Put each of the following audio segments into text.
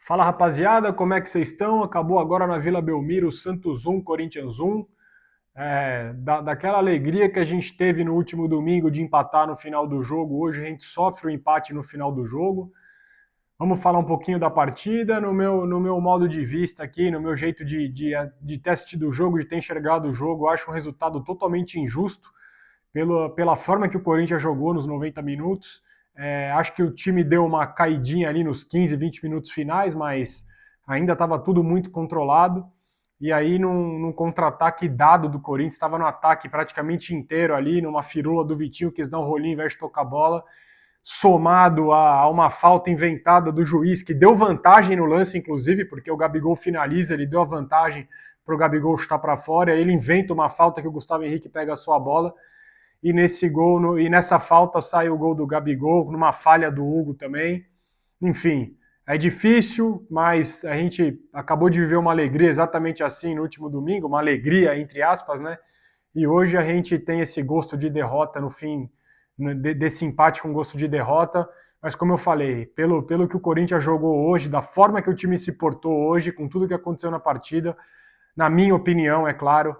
Fala rapaziada, como é que vocês estão? Acabou agora na Vila Belmiro, Santos 1, Corinthians 1. Daquela alegria que a gente teve no último domingo de empatar no final do jogo, hoje a gente sofre o empate no final do jogo. Vamos falar um pouquinho da partida, no meu modo de vista aqui, no meu jeito de ter assistido o jogo, de ter enxergado o jogo. Eu acho um resultado totalmente injusto pela forma que o Corinthians jogou nos 90 minutos. Acho que o time deu uma caidinha ali nos 15, 20 minutos finais, mas ainda estava tudo muito controlado. E aí, num contra-ataque dado do Corinthians, estava no ataque praticamente inteiro ali, numa firula do Vitinho, quis dar um rolinho ao invés de tocar a bola, somado a uma falta inventada do juiz, que deu vantagem no lance, inclusive, porque o Gabigol finaliza, ele deu a vantagem para o Gabigol chutar para fora, aí ele inventa uma falta que o Gustavo Henrique pega a sua bola, e nesse gol, e nessa falta sai o gol do Gabigol, numa falha do Hugo também. Enfim, é difícil, mas a gente acabou de viver uma alegria exatamente assim no último domingo, uma alegria entre aspas, né? E hoje a gente tem esse gosto de derrota no fim, desse empate com gosto de derrota. Mas como eu falei, pelo que o Corinthians jogou hoje, da forma que o time se portou hoje, com tudo que aconteceu na partida, na minha opinião, é claro,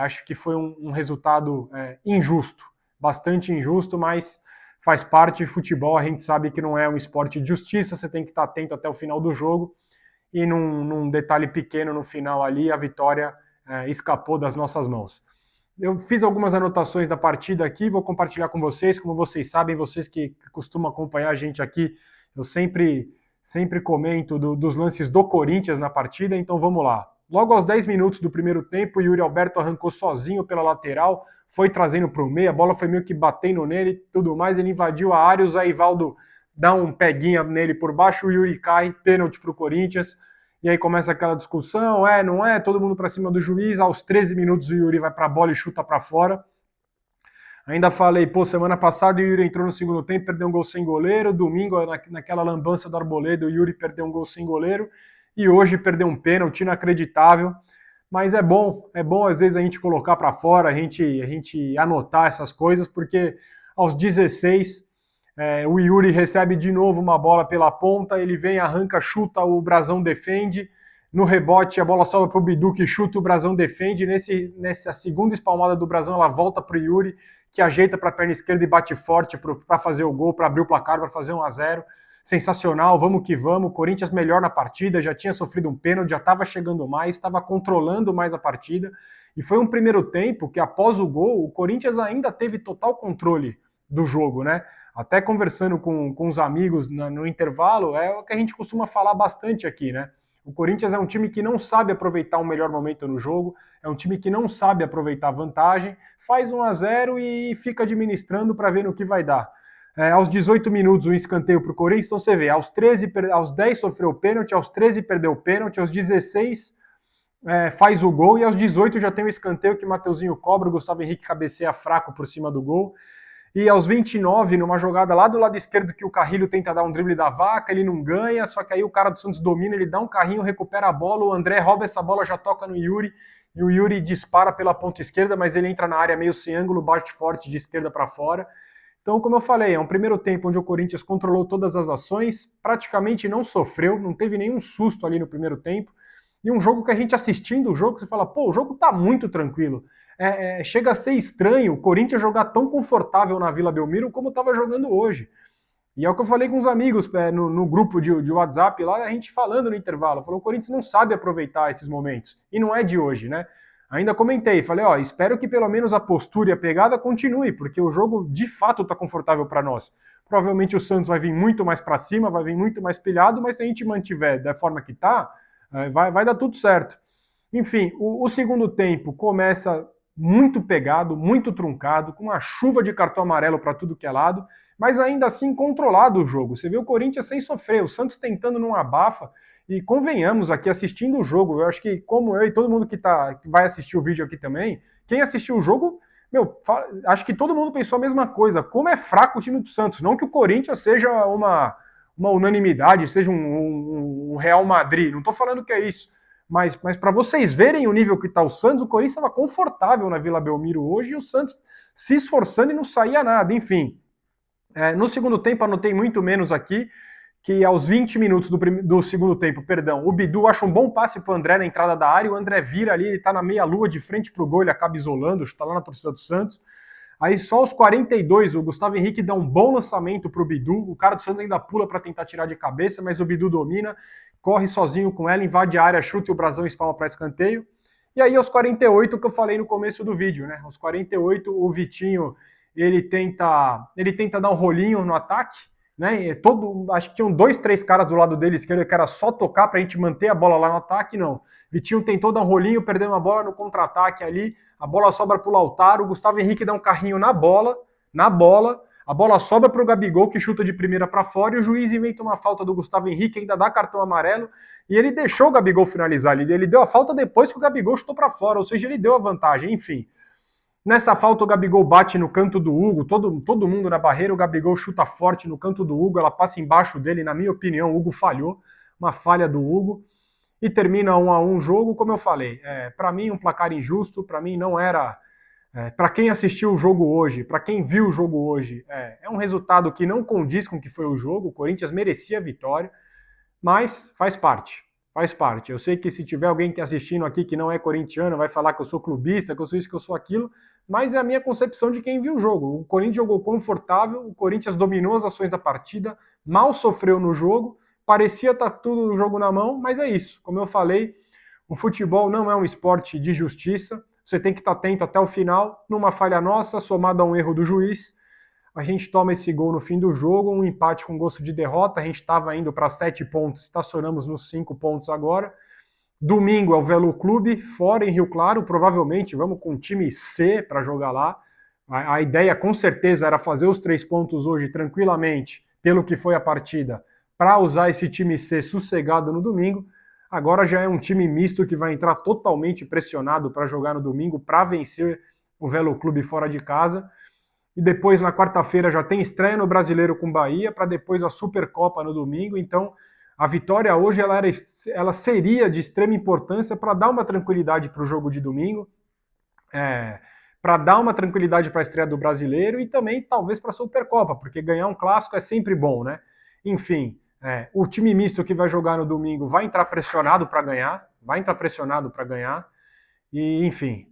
acho que foi um resultado injusto, bastante injusto, mas faz parte de futebol, a gente sabe que não é um esporte de justiça, você tem que estar atento até o final do jogo, e num detalhe pequeno no final ali, a vitória escapou das nossas mãos. Eu fiz algumas anotações da partida aqui, vou compartilhar com vocês, como vocês sabem, vocês que costumam acompanhar a gente aqui, eu sempre comento dos lances do Corinthians na partida, então vamos lá. Logo aos 10 minutos do primeiro tempo, o Yuri Alberto arrancou sozinho pela lateral, foi trazendo para o meio, a bola foi meio que batendo nele e tudo mais, ele invadiu a área, o Zé Ivaldo dá um peguinha nele por baixo, o Yuri cai, pênalti para o Corinthians, e aí começa aquela discussão, não é, todo mundo para cima do juiz, aos 13 minutos o Yuri vai para a bola e chuta para fora. Ainda falei, semana passada o Yuri entrou no segundo tempo, perdeu um gol sem goleiro, domingo naquela lambança do Arboleda o Yuri perdeu um gol sem goleiro, e hoje perdeu um pênalti inacreditável, mas é bom às vezes a gente colocar para fora, a gente anotar essas coisas, porque aos 16 o Yuri recebe de novo uma bola pela ponta, ele vem, arranca, chuta, o Brazão defende, no rebote a bola sobra para o Bidu que chuta, o Brazão defende, nessa segunda espalmada do Brazão ela volta para o Yuri, que ajeita para a perna esquerda e bate forte para fazer o gol, para abrir o placar, para fazer 1-0. Sensacional, vamos que vamos. Corinthians melhor na partida, já tinha sofrido um pênalti, já estava chegando mais, estava controlando mais a partida. E foi um primeiro tempo que, após o gol, o Corinthians ainda teve total controle do jogo, né? Até conversando com os amigos no intervalo, é o que a gente costuma falar bastante aqui, né? O Corinthians é um time que não sabe aproveitar um melhor momento no jogo, é um time que não sabe aproveitar a vantagem, faz 1-0 e fica administrando para ver no que vai dar. Aos 18 minutos, um escanteio para o Corinthians, então você vê, aos 10 sofreu o pênalti, aos 13 perdeu o pênalti, aos 16 faz o gol, e aos 18 já tem o escanteio que o Mateuzinho cobra, o Gustavo Henrique cabeceia fraco por cima do gol. E aos 29, numa jogada lá do lado esquerdo que o Carrilho tenta dar um drible da vaca, ele não ganha, só que aí o cara do Santos domina, ele dá um carrinho, recupera a bola, o André rouba essa bola, já toca no Yuri, e o Yuri dispara pela ponta esquerda, mas ele entra na área meio sem ângulo, bate forte de esquerda para fora. Então, como eu falei, é um primeiro tempo onde o Corinthians controlou todas as ações, praticamente não sofreu, não teve nenhum susto ali no primeiro tempo, e um jogo que a gente assistindo o jogo, você fala, o jogo tá muito tranquilo. Chega a ser estranho o Corinthians jogar tão confortável na Vila Belmiro como estava jogando hoje. E é o que eu falei com os amigos no grupo de WhatsApp lá, a gente falando no intervalo. Falou, o Corinthians não sabe aproveitar esses momentos. E não é de hoje, né? Ainda comentei, falei, espero que pelo menos a postura e a pegada continue, porque o jogo de fato está confortável para nós. Provavelmente o Santos vai vir muito mais para cima, vai vir muito mais pilhado, mas se a gente mantiver da forma que está, vai dar tudo certo. Enfim, o segundo tempo começa muito pegado, muito truncado, com uma chuva de cartão amarelo para tudo que é lado, mas ainda assim controlado o jogo. Você vê o Corinthians sem sofrer, o Santos tentando não abafa, e convenhamos aqui assistindo o jogo, eu acho que como eu e todo mundo que vai assistir o vídeo aqui também, quem assistiu o jogo, acho que todo mundo pensou a mesma coisa, como é fraco o time do Santos, não que o Corinthians seja uma unanimidade, seja um Real Madrid, não estou falando que é isso, mas para vocês verem o nível que está o Santos, o Corinthians estava confortável na Vila Belmiro hoje e o Santos se esforçando e não saía nada. Enfim, no segundo tempo anotei muito menos aqui, que aos 20 minutos do segundo tempo, perdão, o Bidu acha um bom passe para o André na entrada da área, o André vira ali, ele está na meia-lua de frente para o gol, ele acaba isolando, está lá na torcida do Santos. Aí só aos 42, o Gustavo Henrique dá um bom lançamento para o Bidu, o cara do Santos ainda pula para tentar tirar de cabeça, mas o Bidu domina, corre sozinho com ela, invade a área, chuta e o Brasão espalma para escanteio. E aí aos 48, que eu falei no começo do vídeo, né? Aos 48, o Vitinho, ele tenta dar um rolinho no ataque, né? Acho que tinham 2, 3 caras do lado dele esquerdo que era só tocar para a gente manter a bola lá no ataque, não. Vitinho tentou dar um rolinho, perdeu uma bola no contra-ataque ali, a bola sobra para o Lautaro, o Gustavo Henrique dá um carrinho na bola, a bola sobra para o Gabigol, que chuta de primeira para fora, e o juiz inventa uma falta do Gustavo Henrique, ainda dá cartão amarelo, e ele deixou o Gabigol finalizar, ele deu a falta depois que o Gabigol chutou para fora, ou seja, ele deu a vantagem, enfim. Nessa falta o Gabigol bate no canto do Hugo, todo mundo na barreira, o Gabigol chuta forte no canto do Hugo, ela passa embaixo dele, na minha opinião, o Hugo falhou, uma falha do Hugo, e termina 1-1 o jogo, como eu falei, para mim um placar injusto, para mim não era... para quem assistiu o jogo hoje, para quem viu o jogo hoje, é um resultado que não condiz com o que foi o jogo, o Corinthians merecia a vitória, mas faz parte. Faz parte. Eu sei que se tiver alguém que está assistindo aqui que não é corintiano, vai falar que eu sou clubista, que eu sou isso, que eu sou aquilo, mas é a minha concepção de quem viu o jogo. O Corinthians jogou confortável, o Corinthians dominou as ações da partida, mal sofreu no jogo, parecia estar tudo no jogo na mão, mas é isso. Como eu falei, o futebol não é um esporte de justiça, você tem que estar atento até o final, numa falha nossa, somada a um erro do juiz, a gente toma esse gol no fim do jogo, um empate com gosto de derrota, a gente estava indo para 7 pontos, estacionamos nos 5 pontos agora. Domingo é o Velo Clube, fora em Rio Claro, provavelmente vamos com o time C para jogar lá. A ideia com certeza era fazer os 3 pontos hoje tranquilamente, pelo que foi a partida, para usar esse time C sossegado no domingo. Agora já é um time misto que vai entrar totalmente pressionado para jogar no domingo, para vencer o Velo Clube fora de casa. E depois na quarta-feira já tem estreia no Brasileiro com Bahia, para depois a Supercopa no domingo. Então a vitória hoje ela seria de extrema importância para dar uma tranquilidade para o jogo de domingo, para dar uma tranquilidade para a estreia do Brasileiro e também talvez para a Supercopa, porque ganhar um clássico é sempre bom, né? Enfim, o time misto que vai jogar no domingo vai entrar pressionado para ganhar, e enfim,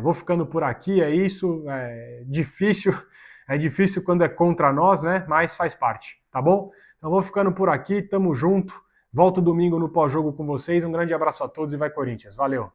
vou ficando por aqui, é isso, é difícil quando é contra nós, né? Mas faz parte, tá bom? Então vou ficando por aqui, tamo junto, volto domingo no pós-jogo com vocês, um grande abraço a todos e vai Corinthians, valeu!